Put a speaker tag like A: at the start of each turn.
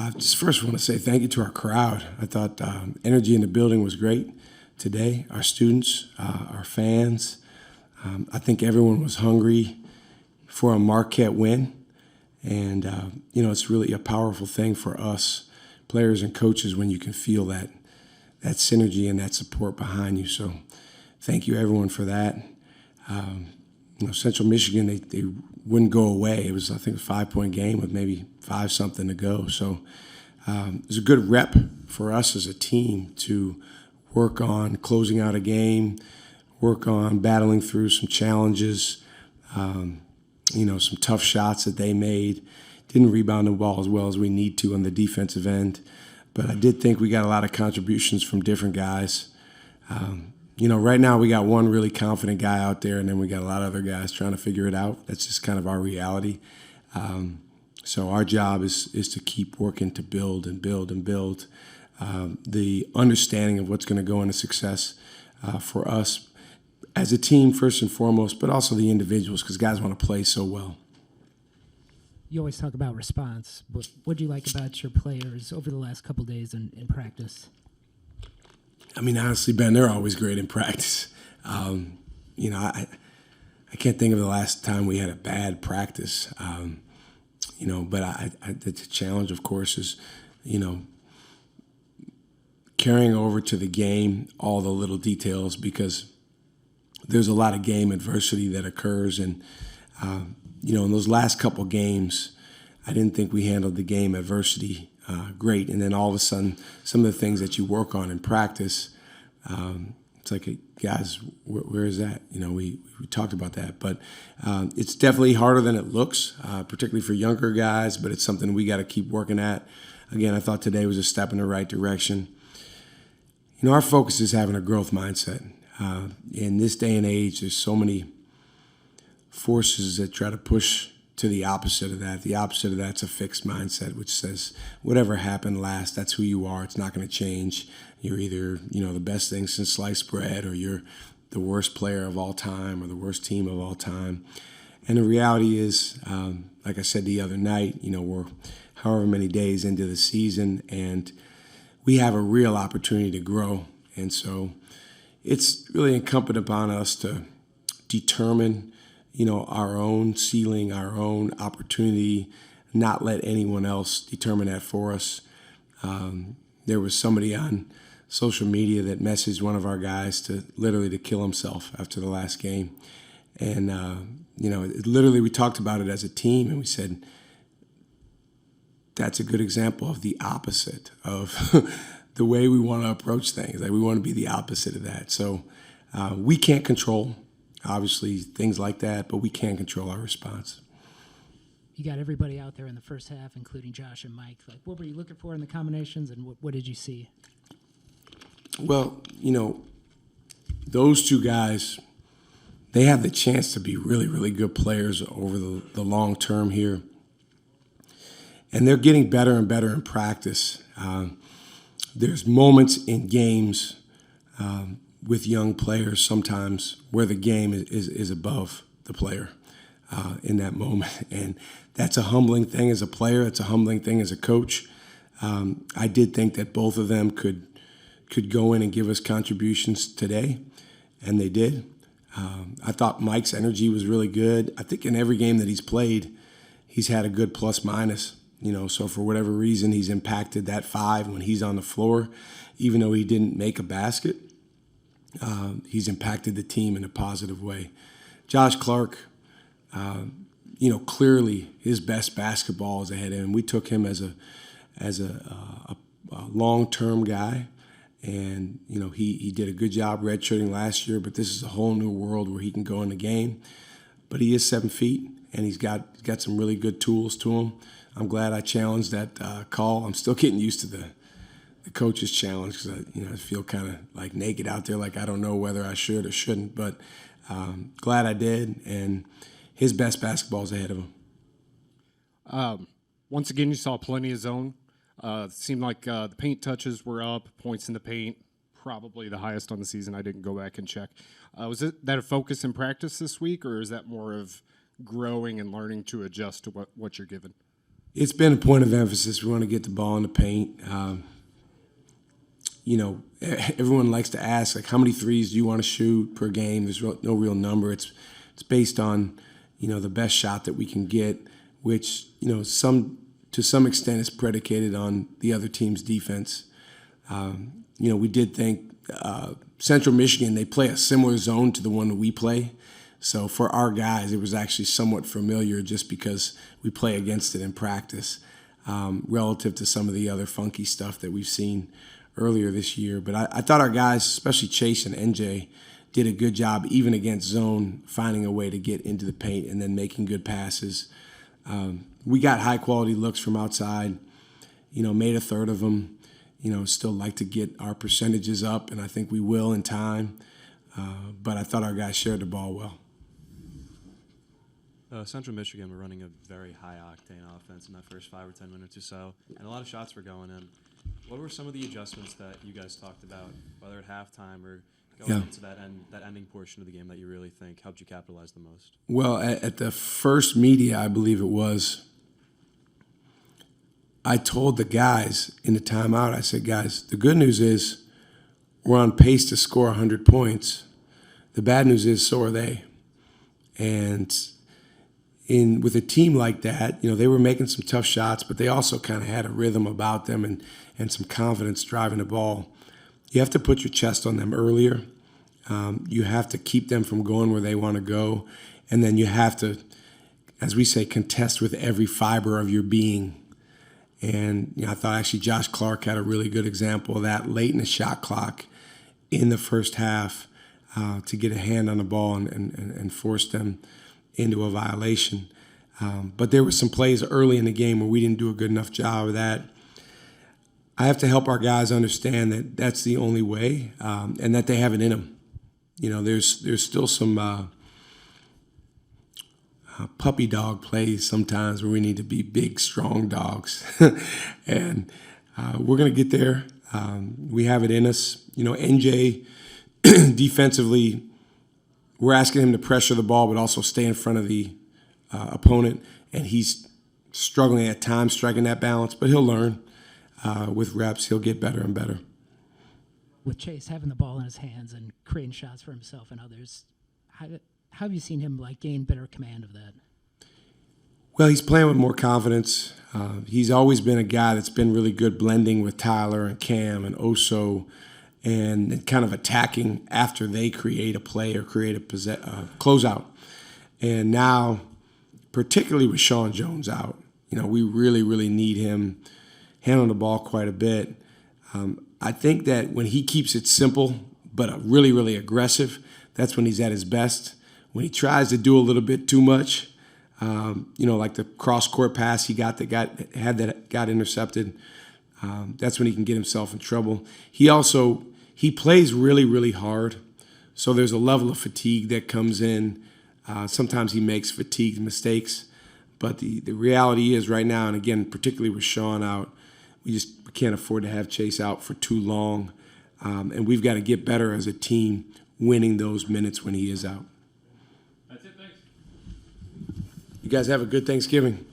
A: I just first want to say thank you to our crowd. I thought energy in the building was great today. Our students, our fans. I think everyone was hungry for a Marquette win. And, it's really a powerful thing for us, players and coaches, when you can feel that synergy and that support behind you. So thank you, everyone, for that. Central Michigan, they wouldn't go away. It was, I think, a 5-point game with maybe 5-something to go. So it was a good rep for us as a team to work on closing out a game, work on battling through some challenges, some tough shots that they made. Didn't rebound the ball as well as we need to on the defensive end. But I did think we got a lot of contributions from different guys. Right now we got one really confident guy out there, and then we got a lot of other guys trying to figure it out. That's just kind of our reality. So our job is to keep working to build and build and build the understanding of what's going to go into success for us as a team first and foremost, but also the individuals, because guys want to play so well.
B: You always talk about response. What do you like about your players over the last couple of days in practice?
A: I mean, honestly, Ben, they're always great in practice. I can't think of the last time we had a bad practice. But the challenge, of course, is, carrying over to the game all the little details, because there's a lot of game adversity that occurs. And, in those last couple games, I didn't think we handled the game adversity great. And then all of a sudden, some of the things that you work on in practice, it's like, guys, where is that? We talked about that. But it's definitely harder than it looks, particularly for younger guys, but it's something we got to keep working at. Again, I thought today was a step in the right direction. Our focus is having a growth mindset. In this day and age, there's so many forces that try to push to the opposite of that. The opposite of that's a fixed mindset, which says whatever happened last, that's who you are. It's not going to change. You're either, the best thing since sliced bread, or you're the worst player of all time, or the worst team of all time. And the reality is, like I said the other night, we're however many days into the season, and we have a real opportunity to grow. And so it's really incumbent upon us to determine, our own ceiling, our own opportunity, not let anyone else determine that for us. There was somebody on social media that messaged one of our guys to kill himself after the last game. And, literally we talked about it as a team, and we said, that's a good example of the opposite of the way we want to approach things. Like, we want to be the opposite of that. So we can't control, obviously, things like that, but we can control our response.
B: You got everybody out there in the first half, including Josh and Mike. Like, what were you looking for in the combinations, and what did you see?
A: Well, those two guys, they have the chance to be really, really good players over the long term here. And they're getting better and better in practice. There's moments in games with young players sometimes where the game is above the player in that moment. And that's a humbling thing as a player. It's a humbling thing as a coach. I did think that both of them could go in and give us contributions today, and they did. I thought Mike's energy was really good. I think in every game that he's played, he's had a good plus-minus. So for whatever reason, he's impacted that 5 when he's on the floor. Even though he didn't make a basket, he's impacted the team in a positive way. Josh Clark, clearly his best basketball is ahead of him. We took him as a long-term guy, and he did a good job redshirting last year. But this is a whole new world where he can go in the game. But he is 7 feet, and he's got some really good tools to him. I'm glad I challenged that call. I'm still getting used to the coach's challenge, because I feel kind of like naked out there, like I don't know whether I should or shouldn't. But glad I did, and his best basketball is ahead of him.
C: Once again, you saw plenty of zone. It seemed like the paint touches were up, points in the paint, probably the highest on the season. I didn't go back and check. Was that a focus in practice this week, or is that more of growing and learning to adjust to what you're given?
A: It's been a point of emphasis. We want to get the ball in the paint. Everyone likes to ask, like, how many threes do you want to shoot per game? There's no real number. It's based on, the best shot that we can get, which, to some extent is predicated on the other team's defense. We did think Central Michigan, they play a similar zone to the one that we play. So for our guys, it was actually somewhat familiar just because we play against it in practice relative to some of the other funky stuff that we've seen earlier this year. But I thought our guys, especially Chase and NJ, did a good job even against zone, finding a way to get into the paint and then making good passes. We got high-quality looks from outside, made a third of them. Still like to get our percentages up, and I think we will in time. But I thought our guys shared the ball well.
D: Central Michigan were running a very high-octane offense in that first 5 or 10 minutes or so, and a lot of shots were going in. What were some of the adjustments that you guys talked about, whether at halftime or going into that ending portion of the game, that you really think helped you capitalize the most?
A: Well, at the first media, I believe it was, I told the guys in the timeout, I said, guys, the good news is we're on pace to score 100 points. The bad news is so are they. And with a team like that, they were making some tough shots, but they also kind of had a rhythm about them and some confidence driving the ball. You have to put your chest on them earlier. You have to keep them from going where they want to go. And then you have to, as we say, contest with every fiber of your being. And I thought actually Josh Clark had a really good example of that late in the shot clock in the first half to get a hand on the ball and force them into a violation. But there were some plays early in the game where we didn't do a good enough job of that. I have to help our guys understand that that's the only way and that they have it in them. There's still some puppy dog plays sometimes where we need to be big, strong dogs. And we're going to get there. We have it in us. NJ, defensively, we're asking him to pressure the ball but also stay in front of the opponent. And he's struggling at times striking that balance, but he'll learn. With reps, he'll get better and better.
B: With Chase having the ball in his hands and creating shots for himself and others, how have you seen him gain better command of that?
A: Well, he's playing with more confidence. He's always been a guy that's been really good blending with Tyler and Cam and Oso and kind of attacking after they create a play or create a closeout. And now, particularly with Sean Jones out, we really, really need him handling the ball quite a bit. I think that when he keeps it simple but really, really aggressive, that's when he's at his best. When he tries to do a little bit too much, like the cross-court pass he got got intercepted, that's when he can get himself in trouble. He plays really, really hard, so there's a level of fatigue that comes in. Sometimes he makes fatigued mistakes, but the reality is right now, and again, particularly with Sean out, we can't afford to have Chase out for too long, and we've got to get better as a team winning those minutes when he is out.
C: That's it, thanks.
A: You guys have a good Thanksgiving.